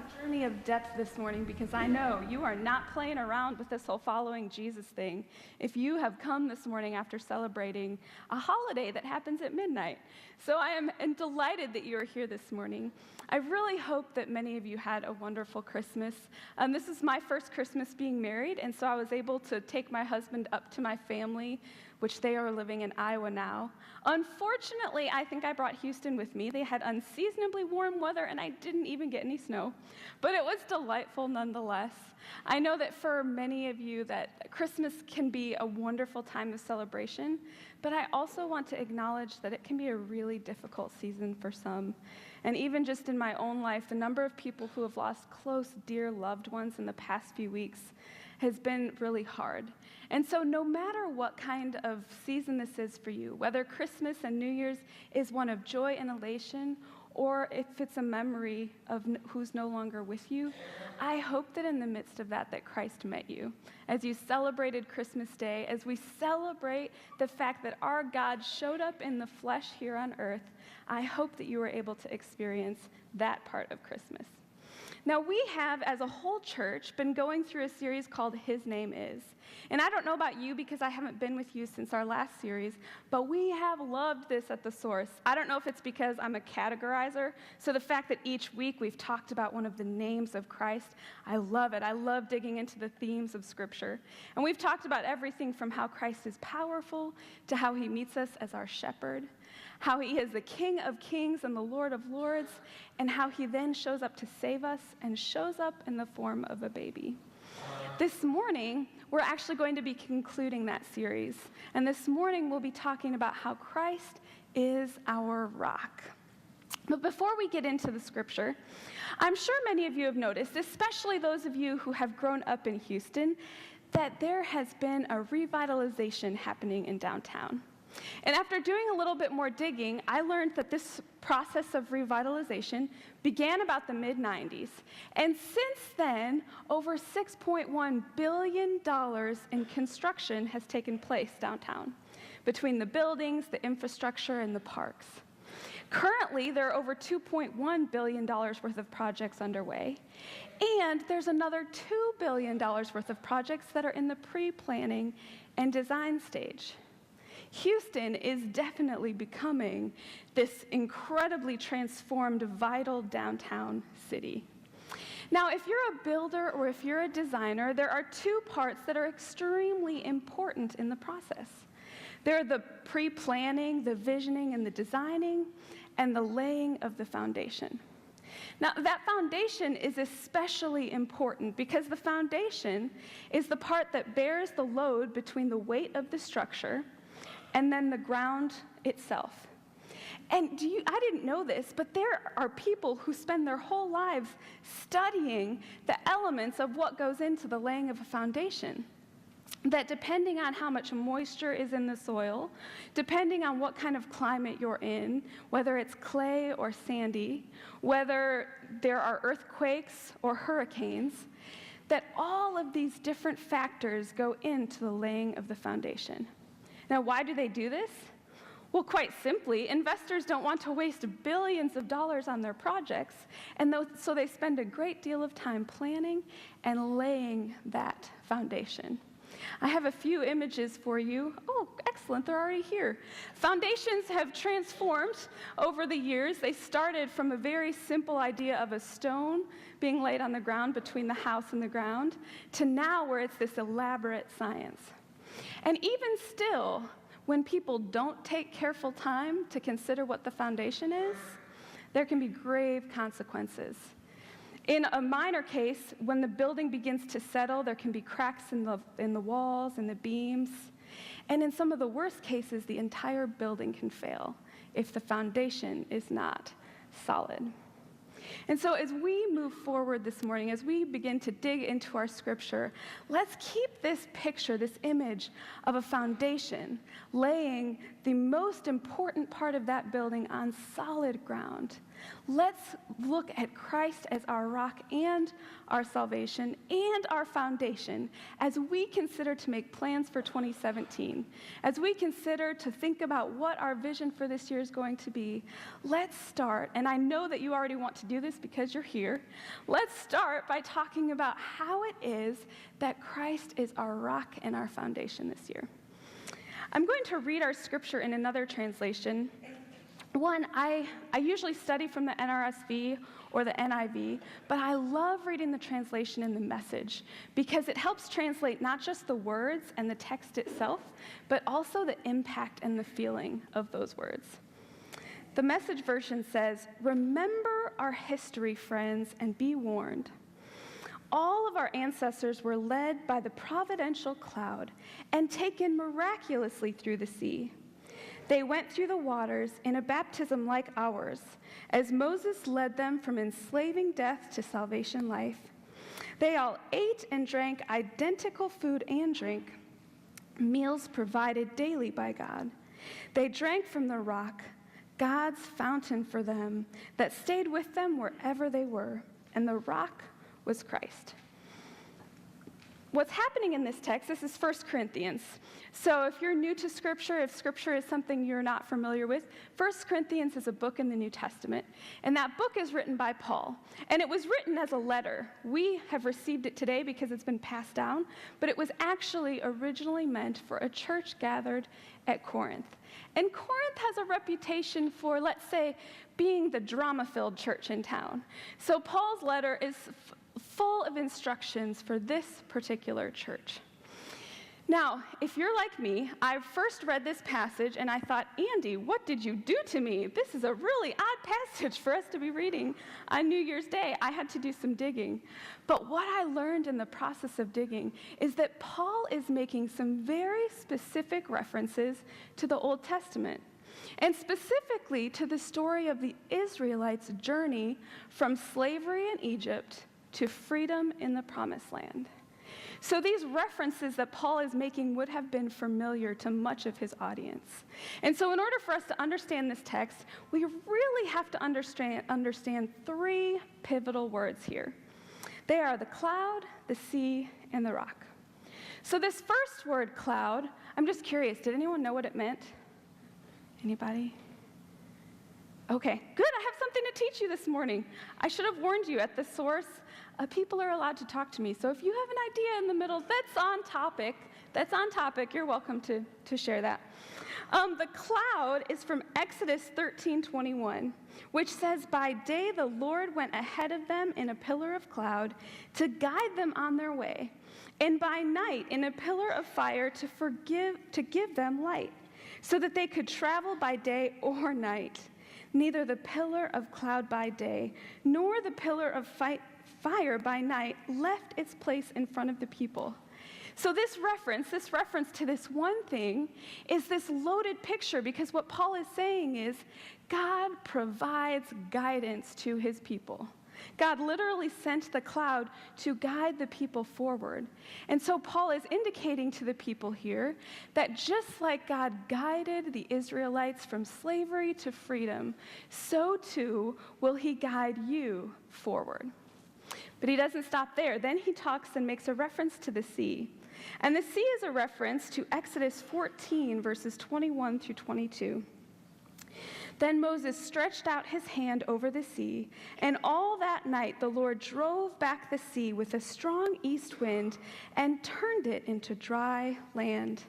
a journey of depth this morning because I know you are not playing around with this whole following Jesus thing if you have come this morning after celebrating a holiday that happens at midnight. So I am delighted that you are here this morning. I really hope that many of you had a wonderful Christmas. This is my first Christmas being married, and so I was able to take my husband up to my family, which they are living in Iowa now. Unfortunately, I think I brought Houston with me. They had unseasonably warm weather, and I didn't even get any snow. But it was delightful nonetheless. I know that for many of you that Christmas can be a wonderful time of celebration, but I also want to acknowledge that it can be a really difficult season for some. And even just in my own life, the number of people who have lost close, dear loved ones in the past few weeks has been really hard. And so no matter what kind of season this is for you, whether Christmas and New Year's is one of joy and elation, or if it's a memory of who's no longer with you, I hope that in the midst of that Christ met you. As you celebrated Christmas Day, as we celebrate the fact that our God showed up in the flesh here on earth, I hope that you were able to experience that part of Christmas. Now, we have, as a whole church, been going through a series called His Name Is. And I don't know about you because I haven't been with you since our last series, but we have loved this at the source. I don't know if it's because I'm a categorizer, so the fact that each week we've talked about one of the names of Christ, I love it. I love digging into the themes of Scripture. And we've talked about everything from how Christ is powerful to how he meets us as our shepherd, how he is the King of Kings and the Lord of Lords, and how he then shows up to save us and shows up in the form of a baby. This morning, we're actually going to be concluding that series. And this morning, we'll be talking about how Christ is our rock. But before we get into the scripture, I'm sure many of you have noticed, especially those of you who have grown up in Houston, that there has been a revitalization happening in downtown. And after doing a little bit more digging, I learned that this process of revitalization began about the mid-90s. And since then, over $6.1 billion in construction has taken place downtown, between the buildings, the infrastructure, and the parks. Currently, there are over $2.1 billion worth of projects underway, and there's another $2 billion worth of projects that are in the pre-planning and design stage. Houston is definitely becoming this incredibly transformed, vital downtown city. Now, if you're a builder or if you're a designer, there are two parts that are extremely important in the process. They're the pre-planning, the visioning, and the designing, and the laying of the foundation. Now, that foundation is especially important because the foundation is the part that bears the load between the weight of the structure and then the ground itself. And I didn't know this, but there are people who spend their whole lives studying the elements of what goes into the laying of a foundation. That depending on how much moisture is in the soil, depending on what kind of climate you're in, whether it's clay or sandy, whether there are earthquakes or hurricanes, that all of these different factors go into the laying of the foundation. Now, why do they do this? Well, quite simply, investors don't want to waste billions of dollars on their projects, and so they spend a great deal of time planning and laying that foundation. I have a few images for you. Oh, excellent, they're already here. Foundations have transformed over the years. They started from a very simple idea of a stone being laid on the ground between the house and the ground, to now where it's this elaborate science. And even still, when people don't take careful time to consider what the foundation is, there can be grave consequences. In a minor case, when the building begins to settle, there can be cracks in the walls and the beams. And in some of the worst cases, the entire building can fail if the foundation is not solid. And so as we move forward this morning, as we begin to dig into our scripture, let's keep this picture, this image of a foundation, laying the most important part of that building on solid ground, Let's look at Christ as our rock and our salvation and our foundation as we consider to make plans for 2017. As we consider to think about what our vision for this year is going to be, let's start, and I know that you already want to do this because you're here, let's start by talking about how it is that Christ is our rock and our foundation this year. I'm going to read our scripture in another translation. One, I usually study from the NRSV or the NIV, but I love reading the translation in the Message because it helps translate not just the words and the text itself, but also the impact and the feeling of those words. The Message version says, "Remember our history, friends, and be warned. All of our ancestors were led by the providential cloud and taken miraculously through the sea. They went through the waters in a baptism like ours, as Moses led them from enslaving death to salvation life. They all ate and drank identical food and drink, meals provided daily by God. They drank from the rock, God's fountain for them, that stayed with them wherever they were, and the rock was Christ." What's happening in this text, this is 1 Corinthians. So if you're new to Scripture, if Scripture is something you're not familiar with, 1 Corinthians is a book in the New Testament. And that book is written by Paul. And it was written as a letter. We have received it today because it's been passed down, but it was actually originally meant for a church gathered at Corinth. And Corinth has a reputation for, let's say, being the drama-filled church in town. So Paul's letter is full of instructions for this particular church. Now, if you're like me, I first read this passage and I thought, Andy, what did you do to me? This is a really odd passage for us to be reading on New Year's Day. I had to do some digging. But what I learned in the process of digging is that Paul is making some very specific references to the Old Testament, and specifically to the story of the Israelites' journey from slavery in Egypt to freedom in the Promised Land. So these references that Paul is making would have been familiar to much of his audience. And so in order for us to understand this text, we really have to understand three pivotal words here. They are the cloud, the sea, and the rock. So this first word, cloud, I'm just curious, did anyone know what it meant? Anybody? Okay, good. I have something to teach you this morning. I should have warned you at the source. People are allowed to talk to me. So if you have an idea in the middle that's on topic, you're welcome to share that. The cloud is from Exodus 13:21, which says, "By day the Lord went ahead of them in a pillar of cloud to guide them on their way, and by night in a pillar of fire to give them light, so that they could travel by day or night. Neither the pillar of cloud by day, nor the pillar of fire by night left its place in front of the people." So this reference to this one thing is this loaded picture, because what Paul is saying is God provides guidance to his people. God literally sent the cloud to guide the people forward. And so Paul is indicating to the people here that just like God guided the Israelites from slavery to freedom, so too will he guide you forward. But he doesn't stop there. Then he talks and makes a reference to the sea. And the sea is a reference to Exodus 14, verses 21 through 22. "Then Moses stretched out his hand over the sea, and all that night the Lord drove back the sea with a strong east wind and turned it into dry land.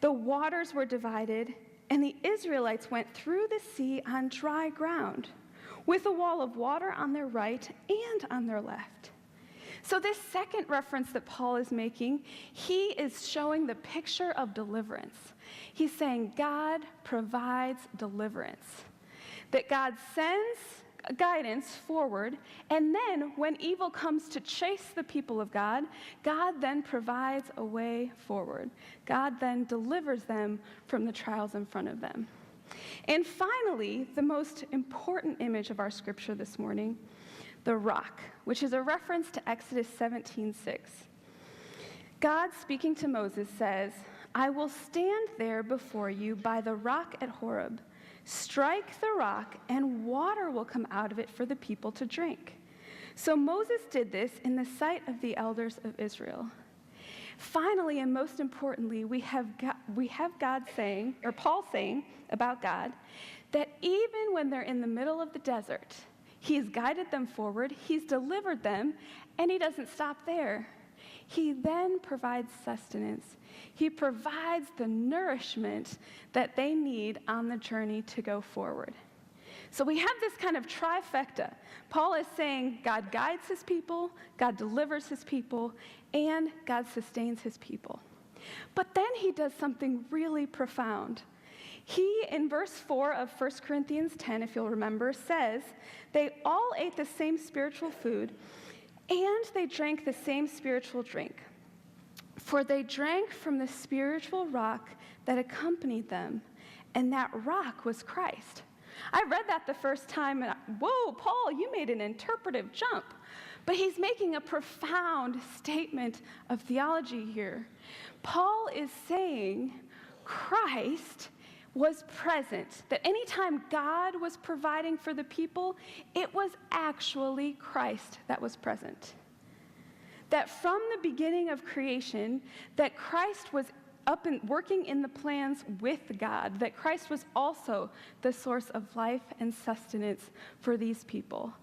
The waters were divided, and the Israelites went through the sea on dry ground, with a wall of water on their right and on their left." So this second reference that Paul is making, he is showing the picture of deliverance. He's saying God provides deliverance, that God sends guidance forward, and then when evil comes to chase the people of God, God then provides a way forward. God then delivers them from the trials in front of them. And finally, the most important image of our scripture this morning, the rock, which is a reference to Exodus 17:6. God, speaking to Moses, says, "I will stand there before you by the rock at Horeb, Strike the rock, and water will come out of it for the people to drink." So Moses did this in the sight of the elders of Israel. Finally, and most importantly, we have God saying, or Paul saying about God, that even when they're in the middle of the desert, he's guided them forward, he's delivered them, and he doesn't stop there. He then provides sustenance. He provides the nourishment that they need on the journey to go forward. So we have this kind of trifecta. Paul is saying God guides his people, God delivers his people, and God sustains his people. But then he does something really profound. He, in verse 4 of 1 Corinthians 10, if you'll remember, says, "They all ate the same spiritual food, and they drank the same spiritual drink. For they drank from the spiritual rock that accompanied them, and that rock was Christ." I read that the first time, and whoa, Paul, you made an interpretive jump. But he's making a profound statement of theology here. Paul is saying Christ was present, that anytime God was providing for the people, it was actually Christ that was present. That from the beginning of creation, that Christ was up and working in the plans with God, that Christ was also the source of life and sustenance for these people.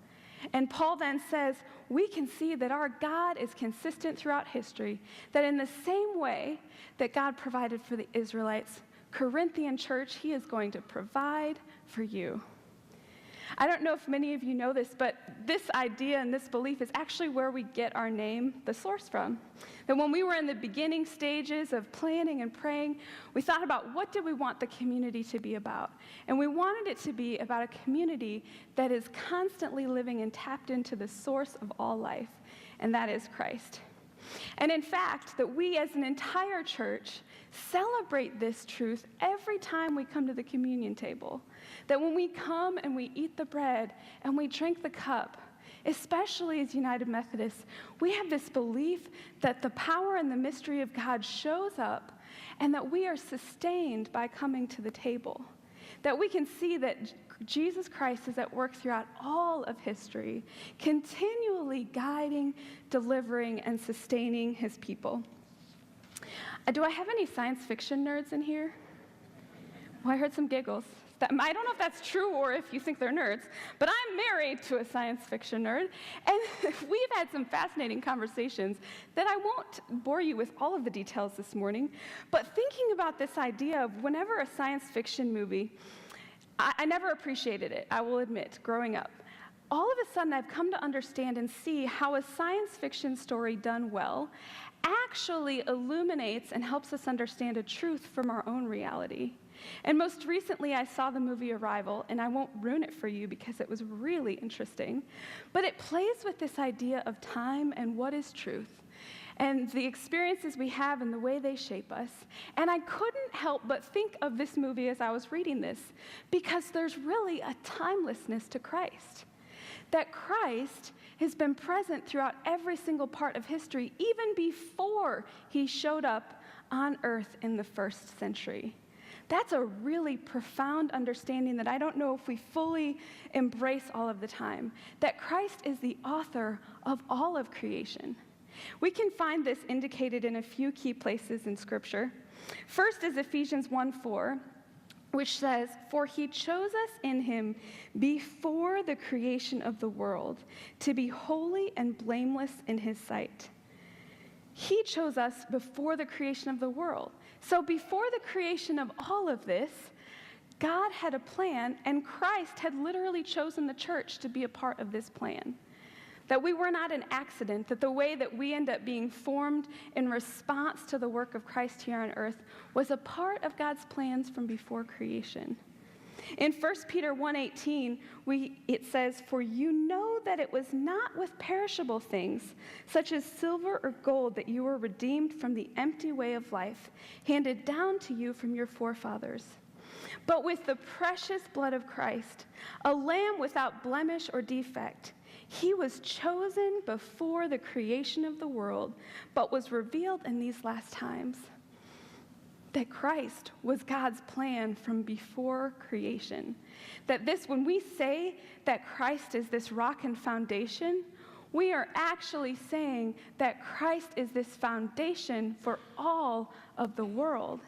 And Paul then says, we can see that our God is consistent throughout history, that in the same way that God provided for the Israelites, Corinthian church, he is going to provide for you. I don't know if many of you know this, but this idea and this belief is actually where we get our name, the source, from. That when we were in the beginning stages of planning and praying, we thought about what did we want the community to be about. And we wanted it to be about a community that is constantly living and tapped into the source of all life, and that is Christ. And in fact, that we as an entire church celebrate this truth every time we come to the communion table. That when we come and we eat the bread and we drink the cup, especially as United Methodists, we have this belief that the power and the mystery of God shows up and that we are sustained by coming to the table. That we can see that Jesus Christ is at work throughout all of history, continually guiding, delivering, and sustaining his people. Do I have any science fiction nerds in here? Well, I heard some giggles. I don't know if that's true or if you think they're nerds, but I'm married to a science fiction nerd, and we've had some fascinating conversations that I won't bore you with all of the details this morning, but thinking about this idea of whenever a science fiction movie, I never appreciated it, I will admit, growing up. All of a sudden, I've come to understand and see how a science fiction story done well actually illuminates and helps us understand a truth from our own reality. And most recently, I saw the movie Arrival, and I won't ruin it for you because it was really interesting, but it plays with this idea of time and what is truth, and the experiences we have and the way they shape us. And I couldn't help but think of this movie as I was reading this, because there's really a timelessness to Christ. That Christ has been present throughout every single part of history, even before he showed up on earth in the first century. That's a really profound understanding that I don't know if we fully embrace all of the time, that Christ is the author of all of creation. We can find this indicated in a few key places in Scripture. First is Ephesians 1:4, which says, "For he chose us in him before the creation of the world to be holy and blameless in his sight." He chose us before the creation of the world. So before the creation of all of this, God had a plan, and Christ had literally chosen the church to be a part of this plan. That we were not an accident, that the way that we end up being formed in response to the work of Christ here on earth was a part of God's plans from before creation. In 1 Peter 1:18, it says, "For you know that it was not with perishable things, such as silver or gold, that you were redeemed from the empty way of life, handed down to you from your forefathers, but with the precious blood of Christ, a lamb without blemish or defect. He was chosen before the creation of the world, but was revealed in these last times." that Christ was God's plan from before creation. That when we say that Christ is this rock and foundation, we are actually saying that Christ is this foundation for all of the world.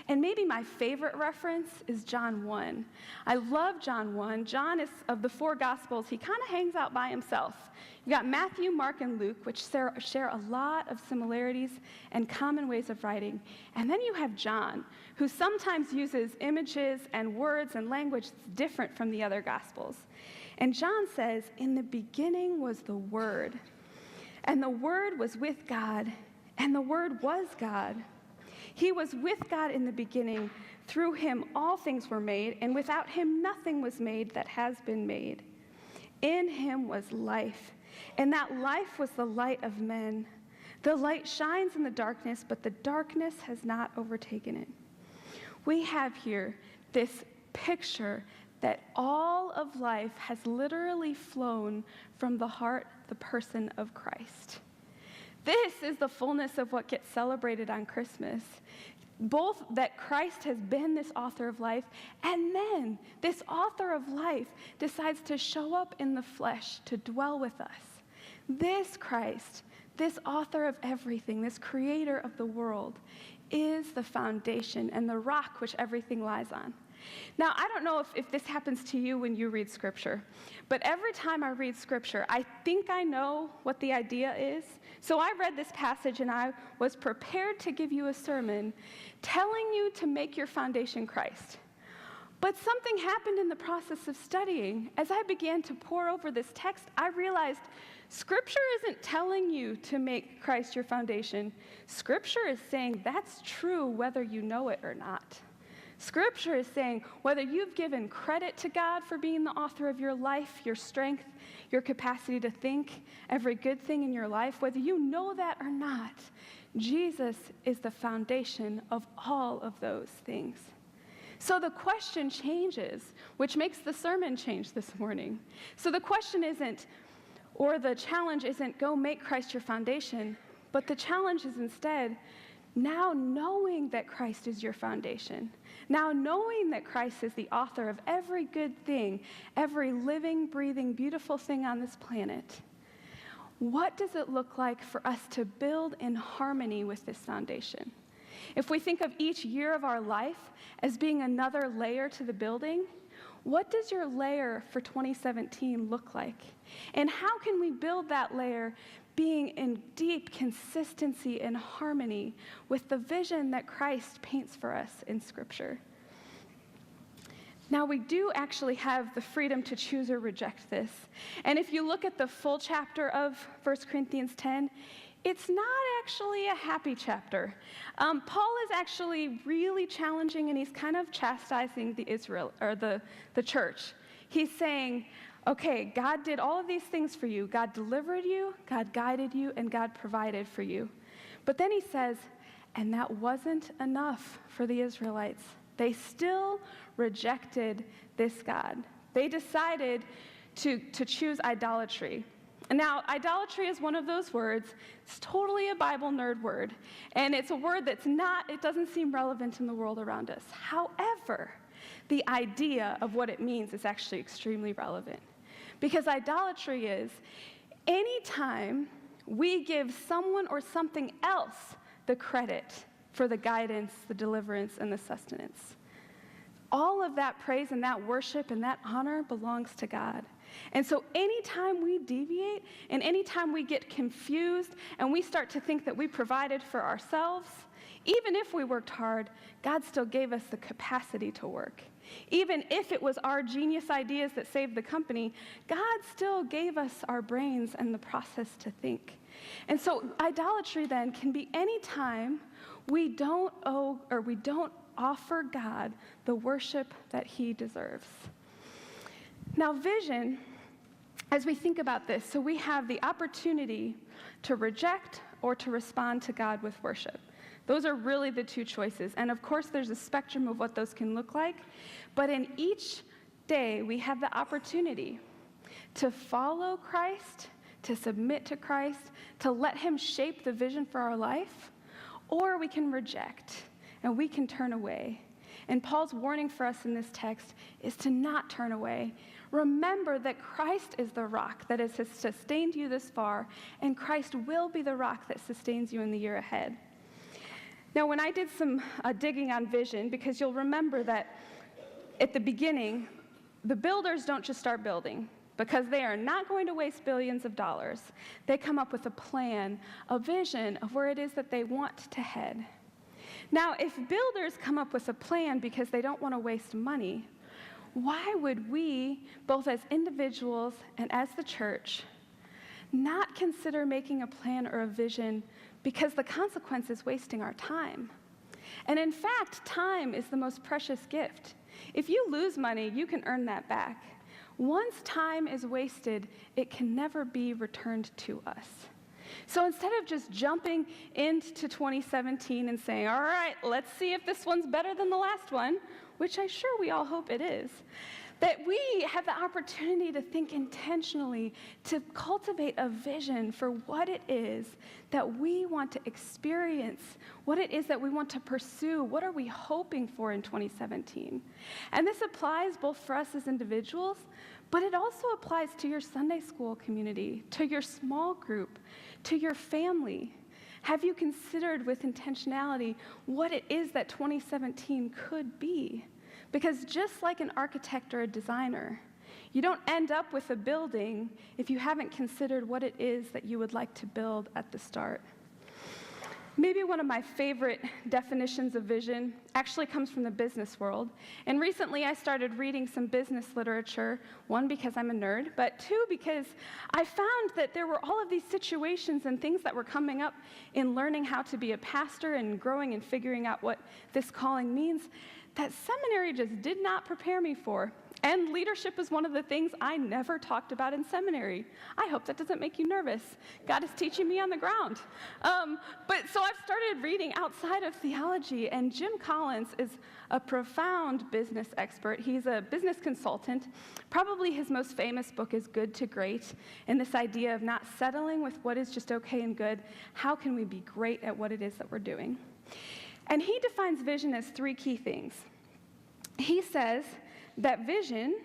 And maybe my favorite reference is John 1. I love John 1. John is, of the four Gospels, he kind of hangs out by himself. You've got Matthew, Mark, and Luke, which share a lot of similarities and common ways of writing. And then you have John, who sometimes uses images and words and language that's different from the other Gospels. And John says, "In the beginning was the Word, and the Word was with God, and the Word was God. He was with God in the beginning. Through him all things were made, and without him nothing was made that has been made. In him was life, and that life was the light of men. The light shines in the darkness, but the darkness has not overtaken it." We have here this picture that all of life has literally flown from the heart, the person of Christ. This is the fullness of what gets celebrated on Christmas. Both that Christ has been this author of life, and then this author of life decides to show up in the flesh to dwell with us. This Christ, this author of everything, this creator of the world, is the foundation and the rock which everything lies on. Now, I don't know if this happens to you when you read Scripture, but every time I read Scripture, I think I know what the idea is. So I read this passage, and I was prepared to give you a sermon telling you to make your foundation Christ. But something happened in the process of studying. As I began to pore over this text, I realized Scripture isn't telling you to make Christ your foundation. Scripture is saying that's true whether you know it or not. Scripture is saying whether you've given credit to God for being the author of your life, your strength, your capacity to think, every good thing in your life, whether you know that or not, Jesus is the foundation of all of those things. So the question changes, which makes the sermon change this morning. So the question isn't, or the challenge isn't, go make Christ your foundation, but the challenge is instead, now knowing that Christ is your foundation, now knowing that Christ is the author of every good thing, every living, breathing, beautiful thing on this planet, what does it look like for us to build in harmony with this foundation? If we think of each year of our life as being another layer to the building, what does your layer for 2017 look like? And how can we build that layer being in deep consistency and harmony with the vision that Christ paints for us in Scripture? Now, we do actually have the freedom to choose or reject this. And if you look at the full chapter of 1 Corinthians 10, it's not actually a happy chapter. Paul is actually really challenging, and he's kind of chastising the church. He's saying, okay, God did all of these things for you. God delivered you, God guided you, and God provided for you. But then he says, and that wasn't enough for the Israelites. They still rejected this God. They decided to choose idolatry. And now, idolatry is one of those words. It's totally a Bible nerd word. And it's a word it doesn't seem relevant in the world around us. However, the idea of what it means is actually extremely relevant. Because idolatry is any time we give someone or something else the credit for the guidance, the deliverance, and the sustenance. All of that praise and that worship and that honor belongs to God. And so anytime we deviate and anytime we get confused and we start to think that we provided for ourselves, even if we worked hard, God still gave us the capacity to work. Even if it was our genius ideas that saved the company, God still gave us our brains and the process to think. And so idolatry then can be any time we don't offer God the worship that he deserves. Now, vision, as we think about this, so we have the opportunity to reject or to respond to God with worship. Those are really the two choices. And of course, there's a spectrum of what those can look like. But in each day, we have the opportunity to follow Christ, to submit to Christ, to let him shape the vision for our life, or we can reject. and we can turn away. And Paul's warning for us in this text is to not turn away. Remember that Christ is the rock that has sustained you this far, and Christ will be the rock that sustains you in the year ahead. Now, when I did some digging on vision, because you'll remember that at the beginning, the builders don't just start building, because they are not going to waste billions of dollars. They come up with a plan, a vision of where it is that they want to head. Now, if builders come up with a plan because they don't want to waste money, why would we, both as individuals and as the church, not consider making a plan or a vision because the consequence is wasting our time? And in fact, time is the most precious gift. If you lose money, you can earn that back. Once time is wasted, it can never be returned to us. So instead of just jumping into 2017 and saying, all right, let's see if this one's better than the last one, which I sure we all hope it is, that we have the opportunity to think intentionally, to cultivate a vision for what it is that we want to experience, what it is that we want to pursue, what are we hoping for in 2017. And this applies both for us as individuals, but it also applies to your Sunday school community, to your small group, to your family. Have you considered with intentionality what it is that 2017 could be? Because just like an architect or a designer, you don't end up with a building if you haven't considered what it is that you would like to build at the start. Maybe one of my favorite definitions of vision actually comes from the business world. And recently I started reading some business literature, one because I'm a nerd, but two because I found that there were all of these situations and things that were coming up in learning how to be a pastor and growing and figuring out what this calling means that seminary just did not prepare me for. And leadership is one of the things I never talked about in seminary. I hope that doesn't make you nervous. God is teaching me on the ground. But so I've started reading outside of theology, and Jim Collins is a profound business expert. He's a business consultant. Probably his most famous book is Good to Great, and this idea of not settling with what is just okay and good. How can we be great at what it is that we're doing? And he defines vision as three key things. He says that vision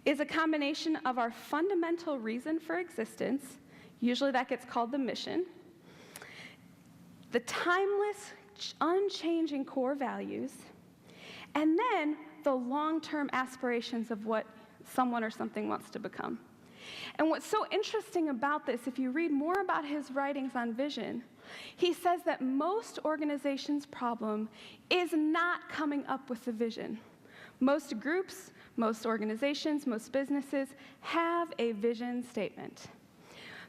is a combination of our fundamental reason for existence, usually that gets called the mission, the timeless, unchanging core values, and then the long-term aspirations of what someone or something wants to become. And what's so interesting about this, if you read more about his writings on vision, he says that most organizations' problem is not coming up with the vision. Most groups, most organizations, most businesses have a vision statement.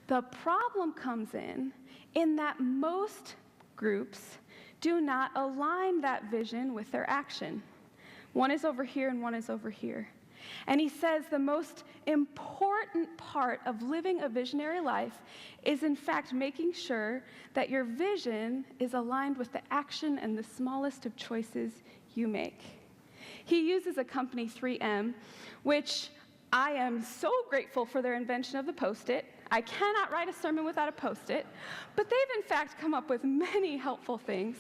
The problem comes in that most groups do not align that vision with their action. One is over here and one is over here. And he says the most important part of living a visionary life is, in fact, making sure that your vision is aligned with the action and the smallest of choices you make. He uses a company, 3M, which I am so grateful for their invention of the Post-it. I cannot write a sermon without a Post-it, but they've in fact come up with many helpful things.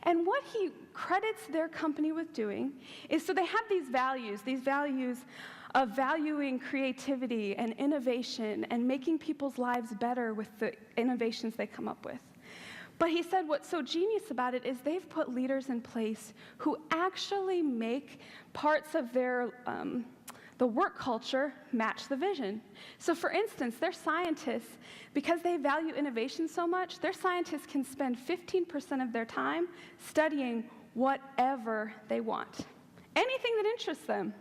And what he credits their company with doing is, so they have these values of valuing creativity and innovation and making people's lives better with the innovations they come up with. But he said what's so genius about it is they've put leaders in place who actually make parts of their the work culture match the vision. So for instance, their scientists, because they value innovation so much, their scientists can spend 15% of their time studying whatever they want. Anything that interests them.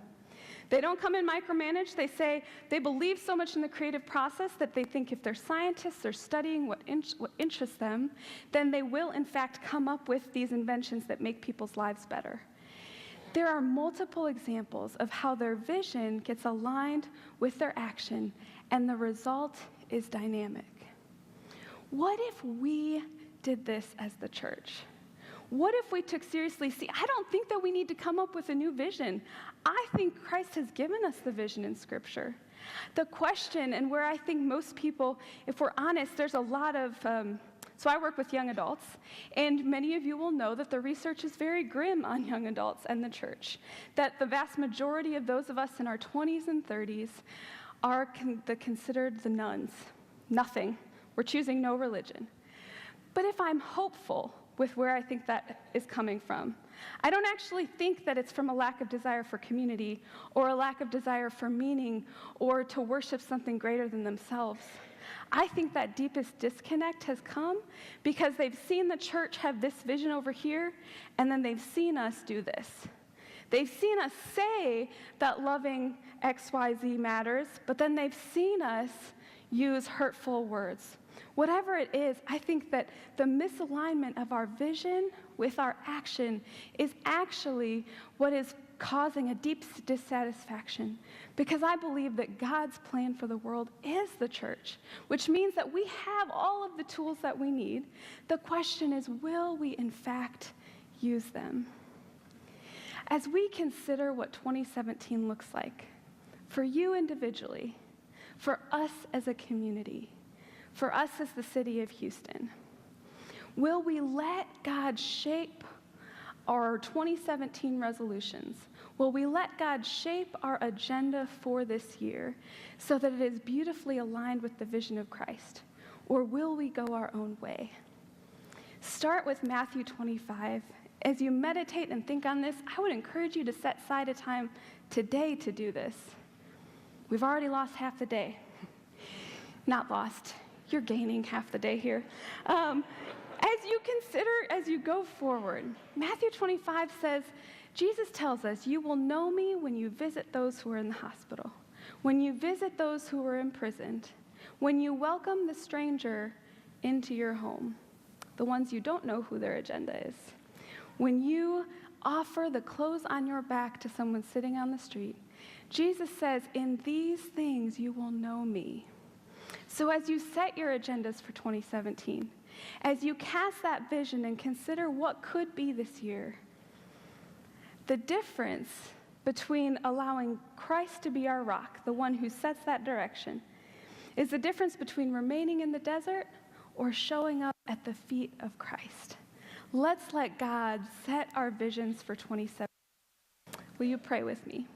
They don't come and micromanage. They say they believe so much in the creative process that they think if they're scientists are studying what interests them, then they will in fact come up with these inventions that make people's lives better. There are multiple examples of how their vision gets aligned with their action, and the result is dynamic. What if we did this as the church? What if we took seriously, I don't think that we need to come up with a new vision. I think Christ has given us the vision in Scripture. The question, and where I think most people, if we're honest, there's a lot of So I work with young adults, and many of you will know that the research is very grim on young adults and the church, that the vast majority of those of us in our 20s and 30s are considered the nuns. Nothing. We're choosing no religion. But if I'm hopeful with where I think that is coming from, I don't actually think that it's from a lack of desire for community or a lack of desire for meaning or to worship something greater than themselves. I think that deepest disconnect has come because they've seen the church have this vision over here, and then they've seen us do this. They've seen us say that loving XYZ matters, but then they've seen us use hurtful words. Whatever it is, I think that the misalignment of our vision with our action is actually what is causing a deep dissatisfaction, because I believe that God's plan for the world is the church, which means that we have all of the tools that we need. The question is, will we in fact use them? As we consider what 2017 looks like, for you individually, for us as a community, for us as the city of Houston, will we let God shape our 2017 resolutions? Will we let God shape our agenda for this year so that it is beautifully aligned with the vision of Christ? Or will we go our own way? Start with Matthew 25. As you meditate and think on this, I would encourage you to set aside a time today to do this. We've already lost half the day. Not lost. You're gaining half the day here. As you consider, as you go forward, Matthew 25 says, Jesus tells us, you will know me when you visit those who are in the hospital, when you visit those who are imprisoned, when you welcome the stranger into your home, the ones you don't know who their agenda is, when you offer the clothes on your back to someone sitting on the street. Jesus says, in these things you will know me. So as you set your agendas for 2017, as you cast that vision and consider what could be this year, the difference between allowing Christ to be our rock, the one who sets that direction, is the difference between remaining in the desert or showing up at the feet of Christ. Let's let God set our visions for 2017. Will you pray with me?